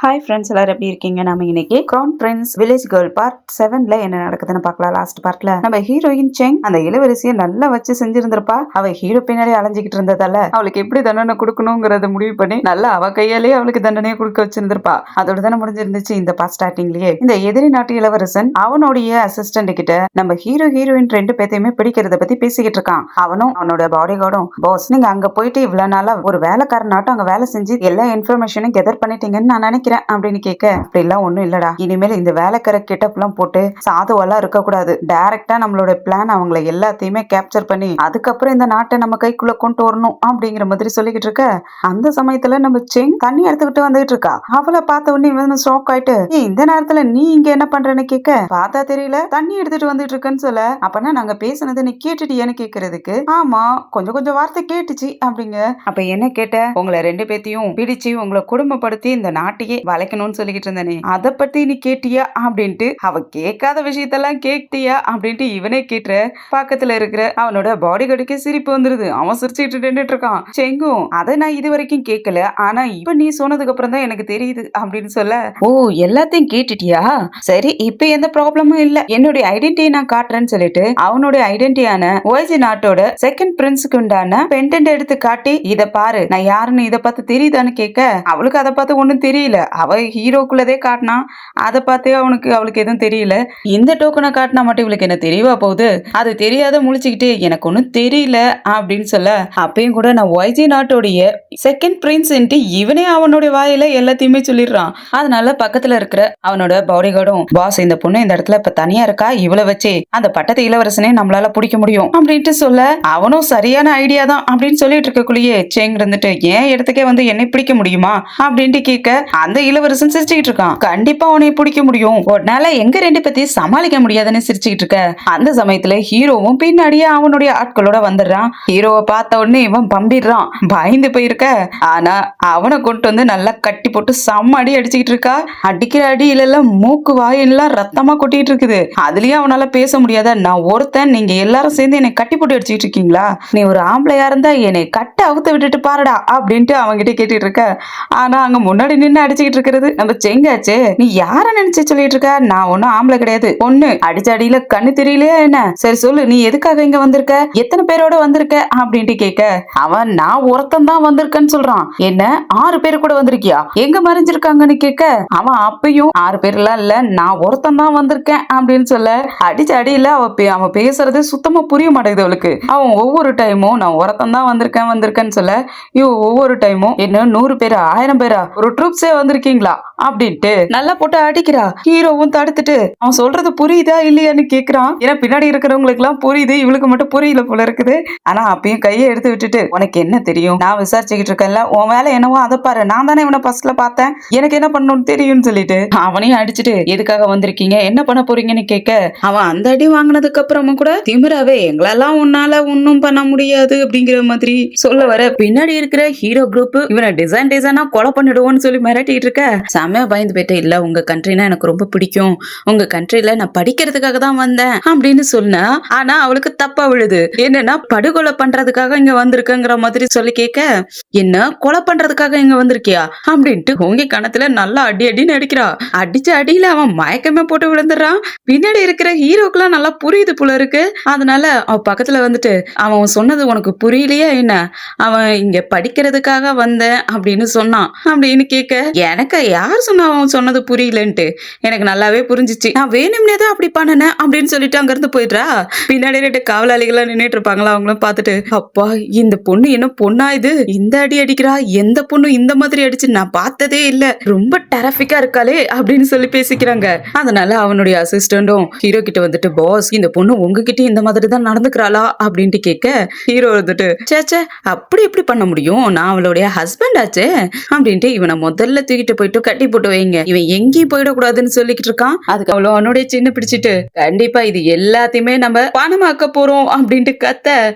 Hi friends, எல்லாரும் எப்படி இருக்கீங்க? நம்ம இன்னைக்கு crown prince village girl part 7ல என்ன நடக்குதுன்னு பார்க்கலாம். லாஸ்ட் பார்ட்ல நம்ம ஹீரோயின் செங் அந்த இளவரசியை நல்லா வச்சு செஞ்சிருந்திருப்பா. அவ ஹீரோ பின்னாடி அலைஞ்சிக்கிட்டு இருந்ததால அவளுக்கு எப்படி தண்டனை கொடுக்கணுங்கிறத முடிவு பண்ணி நல்லா அவ கையாலேயே அவளுக்கு தண்டனையை கொடுக்க வச்சிருந்திருப்பா. அதோட தானே முடிஞ்சிருந்துச்சு இந்த பார்ட் ஸ்டார்டிங்லயே. இந்த எதிரி நாட்டு இளவரசன் அவனுடைய அசிஸ்டன்ட் கிட்ட நம்ம ஹீரோயின் ரெண்டு பேத்தையுமே பிடிக்கிறத பத்தி பேசிக்கிட்டு இருக்கான். அவனும் அவனோட பாடி கார்டும், பாஸ் நீங்க அங்க போயிட்டு இவ்வளவு நாளா ஒரு வேலைக்காரனாட்டம் அங்க வேலை செஞ்சு எல்லா இன்ஃபர்மேஷனும் கெதர் பண்ணிட்டீங்கன்னு நான் நினைக்கிறேன் அப்படின்னு கேட்க, அப்படி எல்லாம் ஒண்ணும் இல்லடா, இனிமேல் இந்த வேலைக்கார கெட்டப்லாம் போட்டு சாதுவெல்லாம் இருக்க கூடாது. டைரக்டா நம்மளோட பிளான் அவங்களை எல்லாத்தையுமே கேப்சர் பண்ணி அதுக்கப்புறம் இந்த நாட்டை நம்ம கைக்குள்ள கொண்டு வரணும் அப்படிங்கிற மாதிரி சொல்லிக்கிட்டு இருக்க, அந்த சமயத்துல நம்ம செங் தண்ணி எடுத்துக்கிட்டு வந்துகிட்டு இருக்கா. அவளை பார்த்த உடனே இவன் ஷாக் ஆயிட்டு, இந்த நேரத்துல நீ இங்க என்ன பண்றன்னு கேட்க, பார்த்தா தெரியல தண்ணி எடுத்துட்டு வந்துட்டு இருக்கன்னு சொல்ல, அப்பனா நாங்க பேசுனது நீ கேட்டுட்டியான்னு கேட்கறதுக்கு, ஆமா கொஞ்சம் கொஞ்சம் வார்த்தை கேட்டுச்சு அப்படிங்க. அப்ப என்ன கேட்ட, உங்களை ரெண்டு பேத்தையும் பிடிச்சு உங்களை குடும்பப்படுத்தி இந்த நாட்டையே வளைக்கணும்னு சொல்லிக்கிட்டு இருந்தானே, அதை பத்தி நீ கேட்டியா அப்படின்ட்டு அவ கேட்காத விஷயத்தெல்லாம் கேட்டியா அப்படின்ட்டு இவனே கேட்டுற. பக்கத்துல இருக்கிற அவனோட பாடி கார்டுக்கு சிரிப்பு வந்துருது. அவன் சிரிச்சுட்டு நின்றுட்டு இருக்கான். செங்கும், அதை நான் இது வரைக்கும் கேட்கல, ஆனா இப்ப நீ சொன்னதுக்கு அப்புறம் தான் எனக்கு தெரியுது அப்படின்னு சொல்ல, ஓ எல்லாத்தையும் கேட்டுட்டியா, சரி இப்ப எந்த ப்ராப்ளமும் இல்ல, என்னுடைய ஐடென்டிட்டியை நான் காட்டுறேன்னு சொல்லிட்டு அவனுடைய ஐடென்டிட்டியான ஓய்ஜி நாட்டோட செகண்ட் பிரின்ஸுக்கு உண்டான பெண்டன்ட் எடுத்து காட்டி, இத பாரு நான் யாருன்னு இதை பார்த்து தெரியுதான்னு கேட்க, அவளுக்கு அதை பார்த்து ஒண்ணும் தெரியல. அவ ஹீரோக்குள்ளதே காட்டினா, அதை பார்த்தே அவளுக்கு எதுவும் தெரியல. இந்த டோக்கனை காட்டினா மட்டும் இவளுக்கு என்ன தெரியவா போகுது, அது தெரியாத முழிச்சுக்கிட்டு எனக்கு ஒன்னும் தெரியல அப்படின்னு சொல்ல, அப்பயும் கூட நான் ஒய்ஜி நாட்டோடைய செகண்ட் பிரின்ஸ் இவனே அவனுடைய வாயில எல்லாத்தையுமே சொல்லிடுறான். அதனால பக்கத்துல இருக்கிற அவனோட பாடி கார்டும், பாஸ் இந்த பொண்ணு இந்த இடத்துல இப்ப தனியா இருக்கா, இவளை வச்சு அந்த பட்டத்து இளவரசனே நம்மளால பிடிக்க முடியும் அப்படின்ட்டு சொல்ல, அவனும் சரியான ஐடியா தான் அப்படின்னு சொல்லிட்டு இருக்கக்குள்ளேயே செங் இருந்துட்டு, ஏன் இடத்துக்கே வந்து என்னை பிடிக்க முடியுமா அப்படின்ட்டு கேட்க, அந்த இளவரசன் சிரிச்சுக்கிட்டு இருக்கான். கண்டிப்பா உன்னை பிடிக்க முடியும், உன்னால எங்க ரெண்டு பத்தி சமாளிக்க முடியாதுன்னு சிரிச்சுக்கிட்டு இருக்க. அந்த சமயத்துல ஹீரோவும் பின்னாடியே அவனுடைய ஆட்களோட வந்துடுறான். ஹீரோவை பார்த்த உடனே இவன் பம்பிடுறான், பயந்து போயிருக்க. ஆனா அவனை கொண்டு வந்து நல்லா கட்டி போட்டு செம்ம அடி அடிச்சுக்கிட்டு இருக்கா. அடிக்கிற அடியில எல்லாம் மூக்கு வாயெல்லாம் ரத்தமா கொட்டிட்டு இருக்குது. அதுலயும் அவனால பேச முடியாத, நான் ஒருத்தன், நீங்க எல்லாரும் சேர்ந்து என்னை கட்டி போட்டு அடிச்சுக்கிட்டு இருக்கீங்களா, நீ ஒரு ஆம்பளையா இருந்தா என்னை கட்ட அவுத்த விட்டுட்டு பாருடா அப்படின்ட்டு அவங்கிட்ட கேட்டுட்டு இருக்க. ஆனா அங்க முன்னாடி நின்று அடிச்சுக்கிட்டு இருக்கிறது நம்ம செங்காச்சு. நீ யார நினைச்சு சொல்லிட்டு இருக்க, நான் ஒன்னும் ஆம்பளை கிடையாது, பொண்ணு, அடிச்ச அடியில கண்ணு தெரியலையா என்ன, சரி சொல்லு நீ எதுக்காக இங்க வந்திருக்க, எத்தனை பேரோட வந்திருக்க அப்படின்ட்டு கேட்க, அவன் நான் ஒருத்தன் தான் வந்திருக்கேன்னு சொல்றான். என்ன 6 பேர் கூட வந்திருக்கியா, எங்க மறைஞ்சிருக்காங்கன்னு கேட்க, அவன் அப்பயும் 6 பேர் எல்லாம் இல்ல, நான் ஒருத்தன் தான் வந்திருக்கேன் அப்படின்னு சொல்ல, அடிச்ச அடியில அவன் பேசுறது சுத்தமா புரிய மாட்டேங்குது அவளுக்கு. அவன் ஒவ்வொரு டைமும் நான் ஒருத்தன் தான் வந்திருக்கேன்னு சொல்ல, ஒவ்வொரு டைமும் என்ன 100 பேரா 1000 பேரா ஒரு ட்ரூப்ஸே வந்திருக்கீங்களா அப்படின்ட்டு நல்லா போட்டு அடிக்கிறா. ஹீரோவும் தடுத்துட்டு, அவன் சொல்றது புரியுதா இல்லையான்னு கேக்குறான். ஏன்னா பின்னாடி இருக்கிறவங்களுக்கு எல்லாம் புரியுது, இவளுக்கு மட்டும் புரியல போல இருக்குது. ஆனா அப்பயும் கையை எடுத்து விட்டுட்டு, உனக்கு என்ன தெரியும், நான் விசாரிச்சுக்கிட்டு இருக்கேன்ல, உன் வேலை என்னவோ அதை பாரு, நான் தானே இவனை ஃபர்ஸ்ட்ல பார்த்தேன், எனக்கு என்ன பண்ணணும்னு தெரியும்னு சொல்லிட்டு அவனையும் அடிச்சுட்டு, எதுக்காக வந்திருக்கீங்க, என்ன பண்ண போறீங்கன்னு கேட்க, அவன் அந்த அடி வாங்கினதுக்கு அப்புறமும் கூட திமிராவே எங்களெல்லாம் உன்னால ஒன்னும் பண்ண முடியாது அப்படிங்கிற மாதிரி சொல்ல வர, பின்னாடி இருக்கிற ஹீரோ குரூப் இவனை டிசைனா கொலை பண்ணிடுவோம்னு சொல்லி மிரட்டிட்டு இருக்க. செமையா பயந்து போயிட்டு, இல்ல உங்க கண்ட்ரினா எனக்கு ரொம்ப பிடிக்கும், உங்க கண்ட்ரில நான் படிக்கிறதுக்காக தான் வந்தேன் அப்படின்னு சொன்னா, ஆனா அவளுக்கு தப்பா விழுது. என்னன்னா படுகொலை பண்றதுக்காக இங்க வந்திருக்குங்கிற மாதிரி சொல்லி கேட்க, என்ன கொலை பண்றதுக்காக இங்க வந்திருக்கியா அப்படின்ட்டு உங்க கணத்துல நல்லா அடின்னு அடிக்கிறா. அடிச்ச அடியில அவன் மயக்கமே போட்டு விழுந்துடுறான். பின்னாடி இருக்கிற ஹீரோக்கெல்லாம் நல்லா புரியுது போல இருக்கு. அதனால அவ பக்கத்துல வந்துட்டு, அவன் சொன்னது உனக்கு புரியலையா என்ன, அவன் இங்க படிக்கிறதுக்காக வந்தேன் அப்படின்னு சொன்னான் அப்படின்னு கேட்க, எனக்கு யார் சொன்னா அவன் சொன்னது புரியலன்ட்டு, எனக்கு நல்லாவே புரிஞ்சிச்சு, நான் வேணும்னே தான் அப்படி பண்ணனேன் அப்படின்னு சொல்லிட்டு அங்க இருந்து போயிடுறா. பின்னாடி 2 காவலாளிகளா நின்னுட்டு இருப்பாங்களா, அவங்களும் பார்த்துட்டு, அப்பா இந்த பொண்ணு என்ன பொண்ணா இது, இந்த அடி அடிக்கிறா, எந்த பொண்ணு இந்த மாதிரி அடிச்சு நான் பார்த்ததே இல்ல, ரொம்ப டெரபிக்கா இருக்காளே அப்படின்னு சொல்லி பேசிக்கிறாங்க. அதனால அவனுடைய அசிஸ்டண்டும் ஹீரோ கிட்ட வந்துட்டு, பாஸ் இந்த பொண்ணு உங்ககிட்ட இந்த மாதிரி தான் நடந்துக்கிறாளா அப்படின்ட்டு கேட்க, ஹீரோ வந்துட்டு, சேச்சே அப்படி எப்படி பண்ண முடியும், நான் அவளுடைய ஹஸ்பண்ட் ஆச்சு அப்படின்ட்டு இவனை முதல்ல தூக்கிட்டு போயிட்டு கட்டி போட்டு வைங்க, இவன் எங்கேயும் போயிடக்கூடாதுன்னு சொல்லிக்கிட்டு இருக்கான். அதுக்கு அவ்வளவு அவனுடைய சின்ன பிடிச்சிட்டு, கண்டிப்பா இது எல்லாத்தையுமே நம்ம பணமாக்க போறோம் அப்படின்ட்டு கத்த,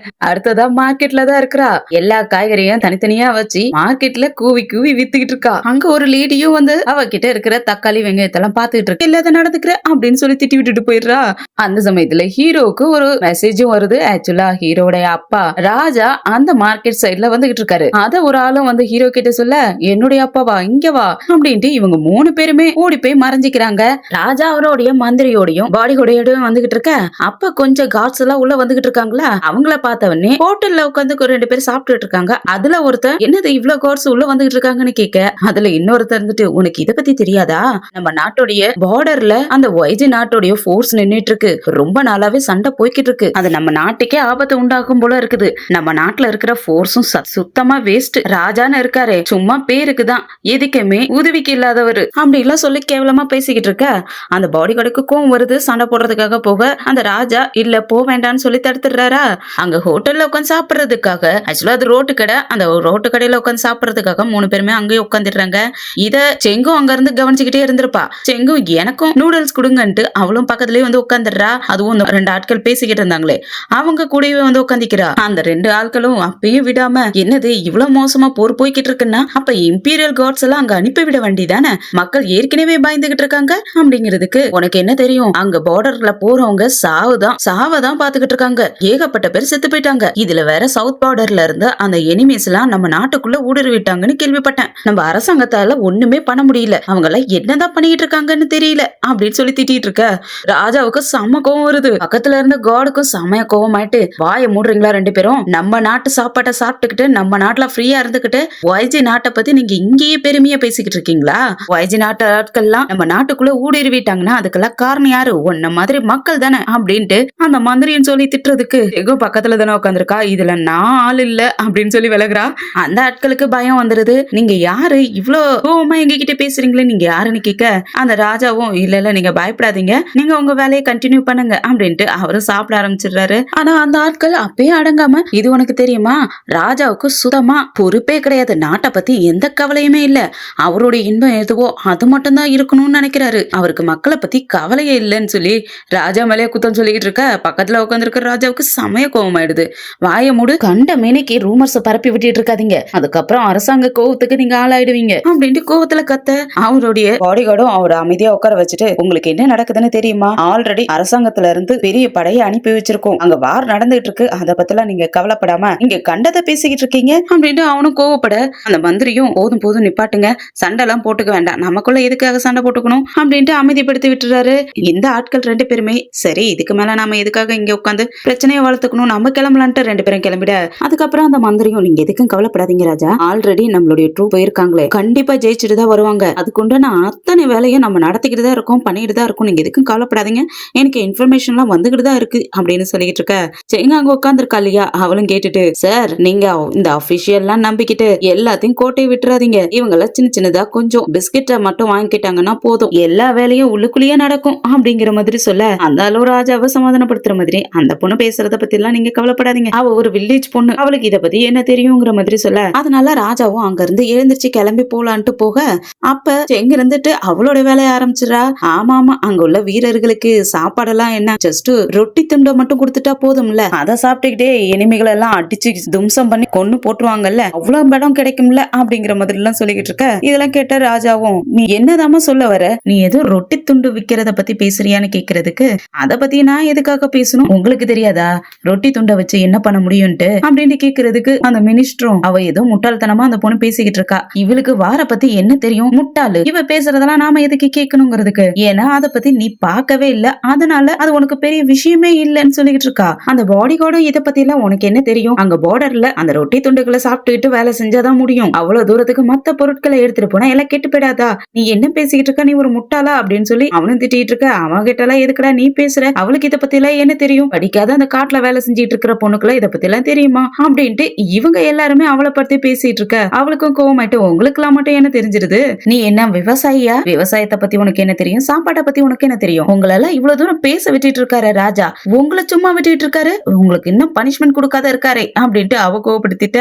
அடுத்ததா மார்க்கெட்ல தான் இருக்கிறா. எல்லா காய்கறியும் தனித்தனியா வச்சு மார்க்கெட்ல கூவி வித்துக்கிட்டு இருக்கா. அங்க ஒரு லேடியும் வந்து அவகிட்ட இருக்கிற தக்காளி வெங்காயத்தெல்லாம் பாத்துக்கிட்டு இருக்கு. இல்லாத நடந்துக்கிற அப்படின்னு சொல்லி திட்டி விட்டுட்டு போயிடுறா. அந்த சமயத்துல ஹீரோக்கு ஒரு மெசேஜும் வருது. ஆக்சுவலா ஹீரோடைய அப்பா ராஜா அந்த மார்க்கெட் சைட்ல வந்துகிட்டு இருக்காரு. அத ஒரு ஆளும் வந்து ஹீரோ கிட்ட சொல்ல, என்னுடைய அப்பாவா, இங்க வா, அப்படின்ட்டு இவங்க 3 பேருமே ஓடி போய் மறைஞ்சிக்கிறாங்க. ராஜா அவரோடைய மந்திரியோடையும் பாடியோடையும் வந்துகிட்டு இருக்க, அப்ப கொஞ்சம் காட்ஸ் எல்லாம் உள்ள வந்துகிட்டு இருக்காங்களா, அவங்கள பார்த்தவனே ஹோட்டல்ல உட்காந்து 2 பேர் சாப்பிட்டுட்டு இருக்காங்க. அதுல ஒருத்தர் என்னது இவ்வளவு காட்ஸ் உள்ள வந்துகிட்டு இருக்காங்கன்னு கேட்க, அதுல இன்னொருத்தர் இருந்துட்டு உனக்கு இத பத்தி தெரியாதா, நம்ம நாட்டுடைய பார்டர்ல அந்த YG நாட்டுடைய போர்ஸ் நின்னுட்டு இருக்கு, ரொம்ப நாளாவே சண்டை போய்கிட்டு இருக்கு, அது நம்ம நாட்டுக்கே ஆபத்து உண்டாக்கும் போல இருக்குது, நம்ம நாட்டுல இருக்கிற போர்ஸும் சுத்தமா வேஸ்ட், ராஜான்னு இருக்காரு சும்மா பேருக்கு தான், எதுக்குமே உதவிக்கு இல்லாதவரு அப்படி எல்லாம் சொல்லி கேவலமா பேசிக்கிட்டு இருக்க, அந்த பாடி கார்டுக்கு கோவம் வருது. சண்டை போடுறதுக்காக போக அந்த ராஜா இல்ல போ வேண்டாம்னு சொல்லி தடுத்துறாரா. அங்க ஹோட்டல்ல உட்காந்து சாப்பிடுறதுக்காக, ஆக்சுவலா அது ரோட்டு கடை, அந்த ரோட்டு கடையில உட்காந்து சாப்பிடுறதுக்காக 3 பேருமே அங்கேயே உட்காந்துடுறாங்க. இத செங்கும் அங்க இருந்து கவனிச்சுக்கிட்டே இருந்திருப்பா. செங்கும் எனக்கும் நூடுல்ஸ் கொடுங்கன்ட்டு அவளும் பக்கத்துலயே வந்து உட்காந்துடுறா. அதுவும் 2 ஆட்கள் பேசிக்கிட்டு இருந்தாங்களே அவங்க கூடவே வந்து உட்காந்துக்கிறா. அந்த 2 ஆட்களும் அப்பயும் விடாம என்னது இவ்வளவு மோசமா போர் போய்கிட்டு இருக்குன்னா அப்ப இம்பீரியல் கார்ட்ஸ் எல்லாம் அங்க அனுப்பிவிட வேண்டியதானே, மக்கள் ஏற்கனவே பயந்துகிட்டு இருக்காங்க அப்படிங்கிறதுக்கு உனக்கு என்ன தெரியும், அங்க பார்டர்ல போறவங்க சாவதான் பாத்துக்கிட்டு இருக்காங்க, ஏகப்பட்ட பேர் செத்து போயிட்டாங்க, இதுல வேற சவுத் பார்டர்ல இருந்து அந்த எனிமீஸ் எல்லாம் நம்ம நாட்டுக்குள்ள ஊடுருவிட்டாங்கன்னு கேள்விப்பட்டேன், நம்ம அரசாங்கத்தால ஒண்ணுமே பண்ண முடியல, அவங்க எல்லாம் என்னதான் பண்ணிட்டு இருக்காங்கன்னு தெரியல அப்படின்னு சொல்லி திட்டிட்டு இருக்க. ராஜாவுக்கு செம்ம கோவம் வருது. பக்கத்துல இருந்த காடுக்கும் செமைய கோவம் ஆயிட்டு, வாயை மூடுறீங்களா 2 பேரும், நம்ம நாட்டு சாப்பாட்டை சாப்பிட்டுக்கிட்டு நம்ம நாட்டுல ஃப்ரீயா இருந்துகிட்டு YG நாட்டை பத்தி நீங்க இங்கேயே பெருமையா பேசிக்கிட்டு இருக்கீங்களா, YG நாட்டு ஆட்கள்லாம் நம்ம நாட்டுக்குள்ள ஊடுருவிட்டாங்கன்னா அதுக்கெல்லாம் காரணம் யாரு, உன்ன மாதிரி மக்கள் தானே அப்படின்ட்டு அந்த மந்திரின்னு சொல்லி திட்டுறதுக்கு எங்கோ பக்கத்துல தானே உட்காந்துருக்கா, இதுல நான் ஆள் இல்ல அப்படின்னு சொல்லி விலகுறா. அந்த ஆட்களுக்கு பயம் வந்துருது. நீங்க யாரு இவ்ளோ கோவமா எங்ககிட்ட பேசுறீங்களே, நீங்க யாருன்னு கேட்க, அந்த ராஜாவும் இல்ல நீங்க பயப்படாதீங்க, நீங்க உங்க வேலையை கண்டினியூ பண்ணுங்க அப்படின்ட்டு அவரும் சாப்பிட ஆரம்பிச்சிடுறாரு. ஆனா அந்த ஆட்கள் அப்பயே அடங்காம, இது உனக்கு தெரியுமா, ராஜாவுக்கு சுத்தமா பொறுப்பே கிடையாது, நாட்டை பத்தி எந்த கவலையுமே இல்ல, அவருடைய இன்பம் எதுவோ அது மட்டும் தான் இருக்கணும்னு நினைக்கிறாரு, அவருக்கு மக்களை பத்தி கவலையே இல்லைன்னு சொல்லி ராஜா மேலே குத்தம் சொல்லிக்கிட்டு இருக்க. பக்கத்துல உட்கார்ந்து இருக்கிற ராஜாவுக்கு சமய கோவம் ஆயிடுது. வாய மூடு, கண்ட மேனைக்கு ரூமர்ஸ் பரப்பி விட்டுட்டு இருக்காதீங்க, அதுக்கப்புறம் அரசாங்க கோவத்துக்கு நீங்க ஆளாயிடுவீங்க அப்படின்ட்டு கோவத்துல கத்த. அவருடைய பாடி கார்டும் அவரை அமைதியா உட்கார வச்சுட்டு, உங்களுக்கு என்ன நடக்குதுன்னு தெரியுமா, ஆல்ரெடி அரசாங்கத்துல இருந்து பெரிய படையை அனுப்பி வச்சிருக்கோம், அங்க வார் நடந்துட்டு இருக்கு, அதை பத்திலாம் நீங்க கவலைப்படாம இங்க கண்டதை பேசிக்கிட்டு இருக்கீங்க அப்படின்ட்டு அவனும் கோவப்பட, அந்த மந்திரியும் போதும் நிப்பாட்டுங்க, சண்டை எல்லாம் போட்டுக்க வேண்டாம், நமக்குள்ள எதுக்காக சண்டை போட்டுக்கணும் அப்படின்ட்டு அமைதிப்படுத்தி விட்டுறாரு. இந்த ஆட்கள் 2 பேருமே சரி இதுக்கு மேல நாம எதுக்காக இங்க உட்காந்து பிரச்சனையை வளர்த்துக்கணும், நம்ம கிளம்பலான்ட்டு 2 பேரும் கிளம்பிட. அதுக்கப்புறம் அந்த மந்திரியும் நீங்க எதுக்கும் கவலைப்படாதீங்க ராஜா, ஆல்ரெடி நம்மளுடைய ட்ரூப் போயிருக்காங்களே, கண்டிப்பா ஜெயிச்சுட்டு தான் வருவாங்க, அதுக்குண்டான அத்தனை வேலையும் நம்ம நடத்திக்கிட்டு தான் இருக்கோம், பண்ணிட்டு தான் இருக்கோம், நீங்க எதுக்கும் கவலைப்படாதீங்க, எனக்கு இன்ஃபர்மேஷன் எல்லாம் வந்துகிட்டு தான் இருக்கு அப்படின்னு சொல்லிட்டு இருக்க. செங்க அங்க உட்காந்துருக்கா இல்லையா, அவளும் கேட்டுட்டு, சார் நீங்க இந்த அபிஷியல் எல்லாம் நம்பிக்கிட்டு எல்லாத்தையும் கோட்டையை விட்டுறாதீங்க, இவங்கள சின்னதா கொஞ்சம் பிஸ்கெட்டை மட்டும் வாங்கிக்கிட்டாங்கன்னா போதும், எல்லா வேலையும் உள்ளுக்குள்ளேயே நடக்கும் அப்படிங்கிற மாதிரி சொல்ல, அந்த அளவு ராஜாவை சமாதானப்படுத்துற மாதிரி, அந்த பொண்ணு பேசுறத பத்தி எல்லாம் நீங்க கவலைப்படாதீங்க, அவ ஒரு வில்லேஜ் பொண்ணு, அவளுக்கு இத பத்தி என்ன தெரியுங்கிற மாதிரி சொல்ல, அதனால ராஜாவும் அங்க இருந்து எழுந்திருச்சு கிளம்பி போலான்ட்டு போக, அப்ப எங்க இருந்துட்டு அவளோட வேலையை ஆரம்பிச்சிடா. ஆமா அங்க உள்ள வீரர்களுக்கு சாப்பாடெல்லாம் என்ன, ஜஸ்ட் ரொட்டி துண்டை மட்டும் கொடுத்துட்டா போதும்ல, அதை சாப்பிட்டுக்கிட்டே எனிமிகள் எல்லாம் அடிச்சு தும்சம் பண்ணி கொன்னு போட்டுருவாங்கல்ல, அவ்வளவு படம் கிடைக்கும்ல அப்படிங்கிற மாதிரி எல்லாம் சொல்லிக்கிட்டு இருக்க. இதெல்லாம் கேட்ட ராஜாவும், நீ என்னதாம சொல்ல வர, நீ ஏதோ ரொட்டி துண்டு விக்கிறத பத்தி பேசுறியான்னு கேக்குறதுக்கு, அத பத்தி நான் எதுக்காக பேசணும், உங்களுக்கு தெரியாதா ரொட்டி துண்டை வச்சு என்ன பண்ண முடியும்ட்டு அப்படின்னு கேக்குறதுக்கு, அந்த மினிஸ்டரும் அவ ஏதோ முட்டாள்தனமா அந்த பொண்ணு பேசிக்கிட்டு இருக்கா, இவளுக்கு வார பத்தி என்ன தெரியும், முட்டாளு, இவ பேசுறதெல்லாம் நாம எதுக்கு கேட்கணுங்கிறதுக்கு, ஏன்னா அதை பத்தி நீ பார்க்கவே இல்ல, அதனால அது உனக்கு பெரிய விஷயமே இல்லைன்னு சொல்லிக்கிட்டு இருக்கா. அந்த பாடி கார்டும் இதை பத்தி எல்லாம் உனக்கு என்ன தெரியும், அங்க பார்டர்ல அந்த ரொட்டி துண்டுகளை சாப்பிட்டுட்டு வேலை செஞ்சாதான் முடியும், அவ்வளவு தூரத்துக்கு மத்த பொருட்களை எடுத்துட்டு போனா எல்லாம் கெட்டு போயிடாதா, நீ என்ன பேசிக்கிட்டு இருக்க, நீ ஒரு முட்டாளா அப்படின்னு சொல்லி அவனும் திட்டிட்டு இருக்க. அவன் கிட்ட எல்லாம் எதுக்குடா நீ பேசுற, அவளுக்கு இதை பத்தி எல்லாம் என்ன தெரியும், படிக்காத அந்த காட்டுல வேலை செஞ்சிட்டு இருக்கிற பொண்ணுக்குள்ள இதை பத்தி எல்லாம் தெரியுமா அப்படின்ட்டு இவங்க எல்லாருமே அவளை பத்தி பேசிட்டு இருக்க. அவளுக்கும் கோவமாயிட்டு, உங்களுக்கு எல்லாம் மட்டும் என்ன தெரிஞ்சிருது, நீ என்ன விவசாயியா, விவசாயத்தை பத்தி உனக்கு என்ன தெரியும், சாப்பாட்டை பத்தி உனக்கு என்ன தெரியும், உங்களெல்லாம் இவ்வளவு தூரம் பேச விட்டுட்டு இருக்காரு ராஜா, உங்களை சும்மா விட்டுட்டு இருக்காரு, உங்களுக்கு இன்னும் பனிஷ்மெண்ட் கொடுக்காத இருக்காரு அப்படின்ட்டு அவ கோவப்படுத்திட்ட.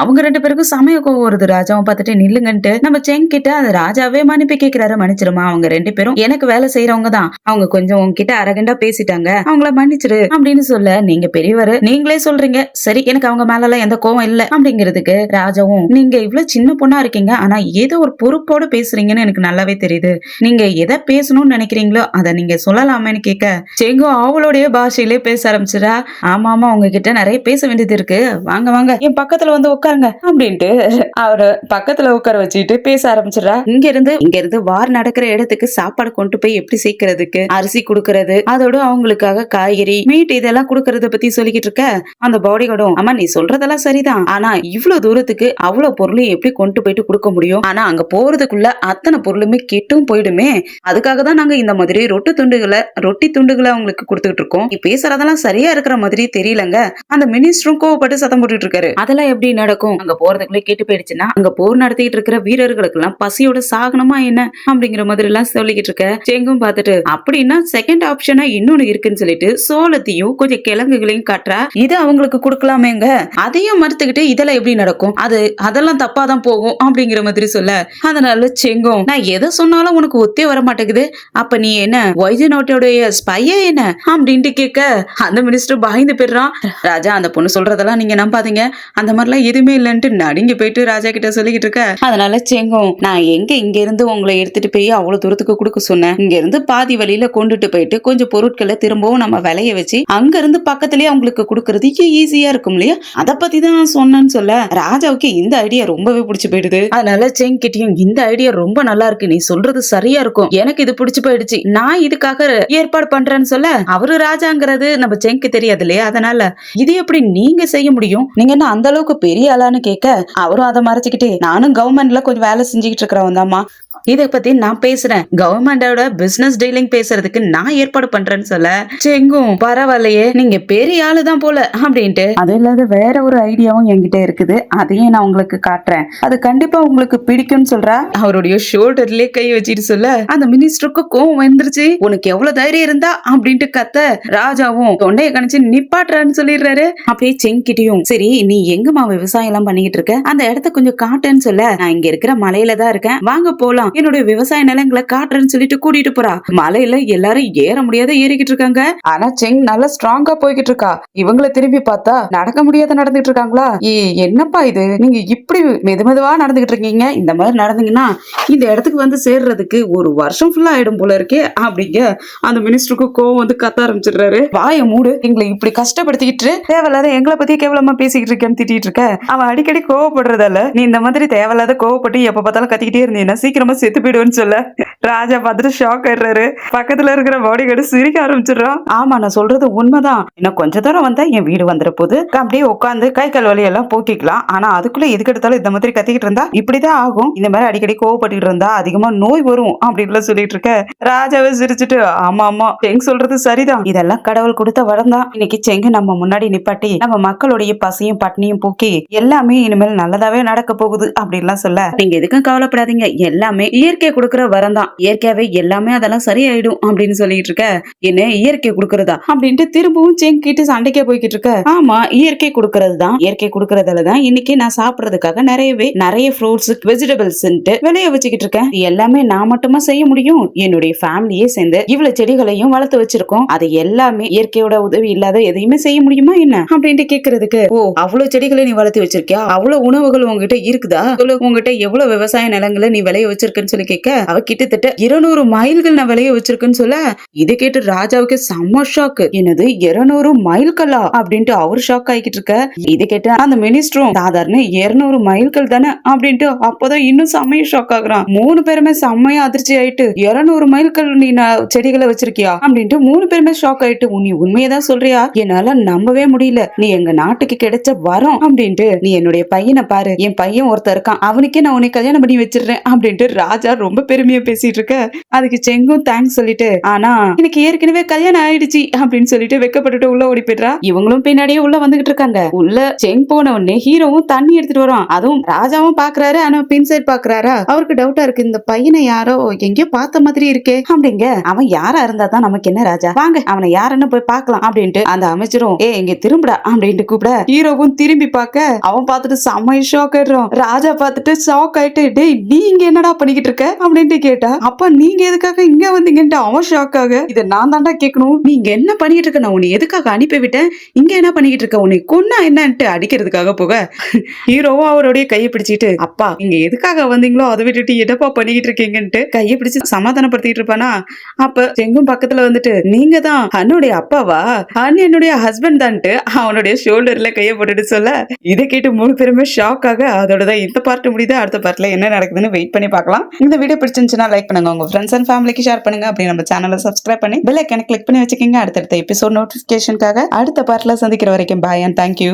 அவங்க 2 பேருக்கும் சமய கோவம் வருது. ராஜாவை பார்த்துட்டு நில்லுங்கன்ட்டு நம்ம செங் கிட்ட அந்த ராஜாவே மன்னிப்பு கேட்கிறாரு, மன்னிச்சிருமா, அவங்க 2 பேரும் எனக்கு வேலை செய்யறவங்க தான், அவங்க கொஞ்சம் உங்ககிட்ட அரகண்டா பேசிட்டாங்க, அவங்கள மன்னிச்சிரு அப்படின்னு சொல்ல, நீங்க பெரியவர் நீங்களே சொல்றீங்க, சரி எனக்கு அவங்க மேல எல்லாம் எந்த கோவம் இல்ல அப்படிங்கிறதுக்கு ராஜாவும், நீங்க இவ்வளவு சின்ன பொண்ணா இருக்கீங்க, ஆனா ஏதோ ஒரு பொறுப்போட பேசுறீங்கன்னு எனக்கு நல்லாவே தெரியுது, நீங்க எதை பேசணும்னு நினைக்கிறீங்களோ அதை நீங்க சொல்லலாமேன்னு கேட்க, செங்கும் அவளுடைய பாஷையிலே பேச ஆரம்பிச்சிடா. ஆமா உங்ககிட்ட நிறைய பேச வேண்டியது இருக்கு, வாங்க என் பக்கத்துல வந்து உட்காருங்க அப்படின்ட்டு அவரு பக்கத்துல உட்கார வச்சுட்டு பேச ஆரம்பிச்சிடறா. இங்க இருந்து வார் நடக்கிற இடத்துக்கு சாப்பாடு கொண்டு போய் எப்படி சேர்க்கறதுக்கு, அரிசி குடுக்கறது, அதோட அவங்களுக்காக காய்கறி மீட் இதெல்லாம் குடுக்கறத பத்தி சொல்லிக்கிட்டு இருக்க. அந்த பாடி கார்டும், அம்மா நீ சொல்றதெல்லாம் சரிதான், ஆனா இவ்வளவு தூரத்துக்கு அவ்வளவு பொருளையும் எப்படி கொண்டு போயிட்டு கொடுக்க முடியும்? ஆனா அங்க போறதுக்குள்ள அத்தனை பொருளுமே கெட்டும் போயிடுமே. அதுக்காக தான் நாங்க இந்த மாதிரி ரொட்டி துண்டுகளை அவங்களுக்கு கொடுத்துட்டு இருக்கோம். நீ பேசுறதெல்லாம் சரியா இருக்கிற மாதிரி தெரியலங்க. அந்த மினிஸ்டரும் கோவப்பட்டு சத்தம் போட்டுட்டு இருக்காரு. அதெல்லாம் எப்படி நடக்கும்? அங்க போறதுக்குள்ளே கேட்டு போயிடுச்சுன்னா அங்க போர் நடத்திட்டு இருக்கிற வீரர்களுக்கு எல்லாம் பசியோட சாகனமா என்ன அப்படிங்கிற மாதிரி எல்லாம் சொல்லிக்கிட்டு இருக்க. செங்கும் பார்த்துட்டு அப்படின்னா செகண்ட் ஆப்ஷனா இன்னொன்னு இருக்குன்னு சொல்லிட்டு சோளத்தையும் கொஞ்சம் கிழங்குகளையும் காட்டுறா. இது அவங்களுக்கு கொடுக்கலாமேங்க. அதையும் மறுத்துக்கிட்டு இதெல்லாம் எப்படி நடக்கும்? அதெல்லாம் தப்பாதான் போகும் அப்படிங்கிற மாதிரி சொல்ல. அதனால செங்கும், நான் எதை சொன்னாலும் உனக்கு ஒத்தே வர மாட்டேங்குது, அப்ப நீ என்ன வைஜநாட்டோடைய ஸ்பையா என்ன அப்படின்ட்டு கேட்க அந்த மினிஸ்டர் பயந்து போயிடுறான். ராஜா அந்த பொண்ணு சொல்றதெல்லாம் நீங்க நம்பாதீங்க, அந்த மாதிரிலாம் எதுவுமே இல்லைன்ட்டு நடுங்கி போயிட்டு ராஜா கிட்ட சொல்லிக்கிட்டு இருக்க. அதனால செங்கும், நான் இங்க இருந்து உங்களை எடுத்துட்டு போய் அவ்வளவு தூரத்துக்கு கொடுக்க சொன்னேன், இங்க இருந்து பாதி வழியில கொண்டுட்டு போயிட்டு கொஞ்சம் பொருட்களை திரும்பவும் நம்ம விளைய வச்சு அங்க இருந்து பக்கத்திலேயே அவங்களுக்கு கொடுக்கறதுக்கு ஈஸியா இருக்கும் இல்லையா, அதை பத்தி தான் நான் சொன்னேன்னு சொல்ல ராஜாவுக்கு இந்த ஐடியா ரொம்பவே பிடிச்சு போயிடுது. அதனால செங் கிட்டயும் இந்த ஐடியா ரொம்ப நல்லா இருக்கு, நீ சொல்றது சரியா இருக்கும், எனக்கு இது பிடிச்சு போயிடுச்சு, நான் இதுக்காக ஏற்பாடு பண்றேன்னு சொல்ல அவரு ராஜாங்கிறது நம்ம செங்க்கு தெரியாது இல்லையா, அதனால இது எப்படி நீங்க செய்ய முடியும், நீங்க என்ன அந்த அளவுக்கு பெரிய ஆளான்னு கேட்க அவரும் அதை மறைச்சுக்கிட்டு, நானும் கவர்மெண்ட்ல கொஞ்சம் வேலை செஞ்சுக்கிட்டு இருக்கிறவன் தாமா, இதை பத்தி நான் பேசுறேன், கவர்மெண்டோட பிசினஸ் டீலிங் பேசுறதுக்கு நான் ஏற்பாடு பண்றேன்னு சொல்ல செங்கும், பரவாயில்லையே நீங்க பெரிய ஆளுதான் போல அப்படின்ட்டு, அது இல்லாத வேற ஒரு ஐடியாவும் என்கிட்ட இருக்குது, அதையும் நான் உங்களுக்கு காட்டுறேன், அது கண்டிப்பா உங்களுக்கு பிடிக்கும்னு சொல்றா. அவருடைய ஷோல்டர்லயே கை வச்சிட்டு சொல்ல அந்த மினிஸ்டருக்கு கோவம் வந்துருச்சு. உனக்கு எவ்வளவு தைரியம் இருந்தா அப்படின்ட்டு கத்த ராஜாவும் தொண்டையை கணிச்சு நிப்பாட்டுறான்னு சொல்லிடுறாரு. அப்படியே செங்கிட்டையும், சரி நீ எங்கம்மா விவசாயம் எல்லாம் பண்ணிக்கிட்டு இருக்க, அந்த இடத்த கொஞ்சம் காட்டுன்னு சொல்ல, நான் இங்க இருக்கிற மலையில தான் இருக்கேன், வாங்க போலாம், என்னுடைய விவசாய நிலங்களை காட்டுறேன்னு சொல்லிட்டு கூட்டிட்டு போறா. மலையில எல்லாரும் ஏற முடியாத ஏறிக்கிட்டு இருக்காங்க. ஆனா செங் நல்லா ஸ்ட்ராங்கா போய்கிட்டு இருக்கா. இவங்களை திரும்பி பார்த்தா நடக்க முடியாத நடந்துட்டு இருக்காங்களா. என்னப்பா இது, நீங்க இப்படி மெதுவா நடந்துகிட்டு இருக்கீங்க, இந்த மாதிரி நடந்தீங்கன்னா இந்த இடத்துக்கு வந்து சேர்றதுக்கு ஒரு வருஷம் ஃபுல்லா ஆயிடும் போல இருக்கே அப்படிங்க அந்த மினிஸ்டருக்கு கோவம் வந்து கத்த ஆரம்பிச்சிடுறாரு. வாய மூடு, எங்களை இப்படி கஷ்டப்படுத்திக்கிட்டு தேவையில்லாத எங்களை பத்தி கேவலமா பேசிக்கிட்டு இருக்கேன்னு திட்டிட்டு இருக்க. அவன் அடிக்கடி கோவப்படுறதால நீ இந்த மாதிரி தேவையில்லாத கோவப்பட்டு எப்ப பார்த்தாலும் கத்திக்கிட்டே இருந்தீங்கன்னா சீக்கிரமா செத்து போயிடுவேன்னு சொல்ல ராஜா பார்த்துட்டு ஷாக் ஆயிடுறாரு. பக்கத்துல இருக்கிற பாடி கார்டு சிரிக்க ஆரம்பிச்சிடுறான். ஆமா நான் சொல்றது உண்மைதான், இன்னும் கொஞ்ச தூரம் வந்தா என் வீடு வந்துற போது, அப்படியே உட்காந்து கை கால் வலி எல்லாம் போக்கிக்கலாம், ஆனா அதுக்குள்ள எதுக்கு எடுத்தாலும் இந்த மாதிரி கத்திக்கிட்டு இருந்தா இப்படிதான் ஆகும், இந்த மாதிரி அடிக்கடி கோவப்பட்டு இருந்தா அதிகமா நோய் வரும் அப்படின்னு சொல்லிட்டு இருக்க. ராஜாவை சிரிச்சுட்டு, ஆமா ஆமா செங் சொல்றது சரிதான், இதெல்லாம் கடவுள் கொடுத்த வரம் தான், இன்னைக்கு செங்கு நம்ம முன்னாடி நிப்பாட்டி நம்ம மக்களுடைய பசியும் பட்னியும் போக்கி எல்லாமே இனிமேல் நல்லதாவே நடக்க போகுது அப்படின்லாம் சொல்ல, நீங்க எதுக்கும் கவலைப்படாதீங்க, எல்லாமே இயற்கை கொடுக்கற வரம் தான், இயற்கையாவே எல்லாமே அதெல்லாம் சரியாயிடும் அப்படின்னு சொல்லிட்டு இருக்க. என்ன இயற்கை கொடுக்கறதா அப்படின்ட்டு திரும்பவும் செங் கிட்ட சண்டைக்கே போய்கிட்டு இருக்க. ஆமா இயற்கை கொடுக்கறது தான், இயற்கை கொடுக்கறதுலதான் இன்னைக்கு நான் சாப்பிடறதுக்காக நிறைய ஃப்ரூட்ஸ் வெஜிடபிள்ஸ் விளைய வச்சுக்கிட்டு இருக்கேன், எல்லாமே நான் மட்டுமா செய்ய முடியும், என்னுடைய ஃபேமிலியே சேர்ந்து இவ்வளவு செடிகளையும் வளர்த்து வச்சிருக்கோம், அது எல்லாமே இயற்கையோட உதவி இல்லாத எதையுமே செய்ய முடியுமா என்ன அப்படின்ட்டு கேக்குறதுக்கு, ஓ அவ்வளவு செடிகளை நீ வளர்த்து வச்சிருக்கியா, அவ்வளவு உணவுகள் உங்ககிட்ட இருக்குதா, உங்ககிட்ட எவ்வளவு விவசாய நிலங்களை நீ விளைய வச்சிருக்குன்னு சொல்லி கேட்க, அவ கிட்டத்தட்ட 200 மைல்கள் நான் விளைய வச்சிருக்குன்னு சொல்ல, இது கேட்டு ராஜாவுக்கு செம்ம ஷாக்கு. என்னது 200 மைல்களா அப்படின்ட்டு அவர் ஷாக் ஆகிட்டு இருக்க. இது கேட்டு அந்த மினிஸ்டரும் சாதாரண 200 மைல்கள் தானே அப்படின்ட்டு அப்போதான் இன்னும் செம்மையா ஷாக் ஆகுறான். 3 பேருமே செம்மையா அதிர்ச்சி ஆயிட்டு 200 மைல்கள் நீ செடிகளை வச்சிருக்கியா அப்படின்ட்டு 3 பேருமே ஷாக் ஆயிட்டு, நீ உண்மையதான் சொல்றியா, என்னால நம்பவே முடியல, நீ எங்க நாட்டுக்கு கிடைச்ச வரம் அப்படின்ட்டு, நீ என்னுடைய பையனை பாரு, என் பையன் ஒருத்தர் இருக்கான், அவனுக்கே நான் உன்னை கல்யாணம் பண்ணி வச்சிடுறேன் அப்படின்ட்டு ராஜா ரொம்ப பெருமையா பேசிட்டு இருக்க. அதுக்கு செங்கும் தேங்க்ஸ் சொல்லிட்டு, ஆனா எனக்கு ஏற்கனவே கல்யாணம் ஆயிடுச்சு அப்படின்னு சொல்லிட்டு வெக்கப்பட்டுட்டு உள்ள ஓடி போயிடுறா. இவங்களும் பின்னாடியே உள்ள வந்துகிட்டு இருக்காங்க. உள்ள செங் போன உடனே ஹீரோவும் தண்ணி எடுத்துட்டு வரான். அதுவும் ராஜாவும் பாக்குறாரு, ஆனா பின் சைட் பாக்குறாரா, அவருக்கு டவுட்டா இருக்கு, இந்த பையனை யாரோ எங்கேயோ பார்த்த மாதிரி இருக்கே அப்படிங்க. அவன் யாரா இருந்தா தான் நமக்கு என்ன ராஜா, வாங்க அவனை யாருன்னு போய் பார்க்கலாம் அப்படின்ட்டு அந்த அமைச்சரும் இங்க திரும்புடா அப்படின்ட்டு கூப்பிட, ஹீரோவும் திரும்பி பார்க்க அவன் பார்த்துட்டு செம்ம ஷாக் ஆயிடுறான். ராஜா பார்த்துட்டு ஷாக் ஆயிட்டு, டேய் நீ இங்க என்னடா பண்ணிக்கிட்டு இருக்க அப்படின்ட்டு கேட்டா, அப்ப நீங்க எதுக்காக இங்க வந்தீங்கன்ட்டு அவன் ஷாக் ஆக, இதை நான் தாண்டா கேட்கணும், நீங்க என்ன பண்ணிட்டு இருக்க, நான் உன்னை எதுக்காக அனுப்பி விட்டேன், இங்க என்ன பண்ணிட்டு இருக்க, உன்னை கொன்னா என்னன்ட்டு அடிக்கிறதுக்காக போக ஹீரோவும் அவருடைய கையை பிடிச்சிட்டு, அப்பா நீங்க எதுக்காக வந்தீங்களோ அதை விட்டுட்டு என்னப்பா பண்ணிக்கிட்டு இருக்கீங்கன்ட்டு கையை பிடிச்சு சமாதானப்படுத்திட்டு இருப்பானா. அப்ப செங்கும் பக்கத்துல வந்துட்டு, நீங்க தான் அண்ணுடைய அப்பாவா, அண்ணன் என்னுடைய ஹஸ்பண்ட் தான்ட்டு அவனுடைய ஷோல்டர்ல கையை போட்டுட்டு சொல்ல, இதை கேட்டு 3 பேருமே ஷாக் ஆக, அதோட தான் இந்த பார்ட் முடியுது. அடுத்த பார்ட்ல என்ன நடக்குதுன்னு வெயிட் பண்ணி பார்க்கலாம். இந்த வீடியோ பிடிச்சிருந்துச்சுன்னா லைக் பண்ணுங்க, உங்க ஃப்ரெண்ட்ஸ் அண்ட் ஃபேமிலிக்கு ஷேர் பண்ணுங்க, அப்படி நம்ம சேனலை சப்ஸ்கிரைப் பண்ணி பெல் ஐகானை கிளிக் பண்ணி வச்சுக்கோங்க. அடுத்தடுத்த எபிசோட் நோட்டிபிகேஷனுக்காக. அடுத்த பார்ட்ல சந்திக்கிற வரைக்கும் பாய் அண்ட் தேங்க்யூ.